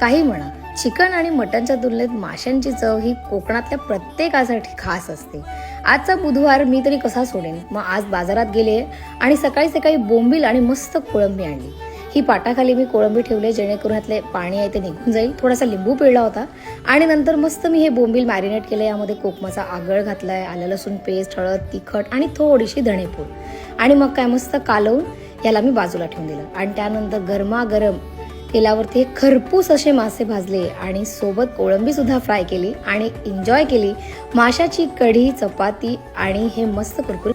काही म्हणा, चिकन आणि मटनच्या तुलनेत माशांची चव ही कोकणातल्या प्रत्येकासाठी खास असते. आजचा बुधवार मी तरी कसा सोडेन. मग आज बाजारात गेले आणि सकाळी सकाळी बोंबील आणि मस्त कोळंबी आणली. ही पाटाखाली मी कोळंबी ठेवले जेणेकरून ह्यातले पाणी आहे ते निघून जाईल. थोडासा लिंबू पिळला होता आणि नंतर मस्त मी हे बोंबील मॅरिनेट केले. यामध्ये कोकमाचा आगळ घातलाय, आलं लसूण पेस्ट, हळद, तिखट आणि थोडीशी धणेपूड आणि मग काय मस्त कालवून याला मी बाजूला ठेवून दिलं. आणि त्यानंतर गरमागरम तेलावरती हे खरपूस असे मासे भाजले आणि सोबत कोळंबी सुद्धा फ्राय केली आणि एन्जॉय केली. माशाची कढी, चपाती आणि हे मस्त कुरकुरीत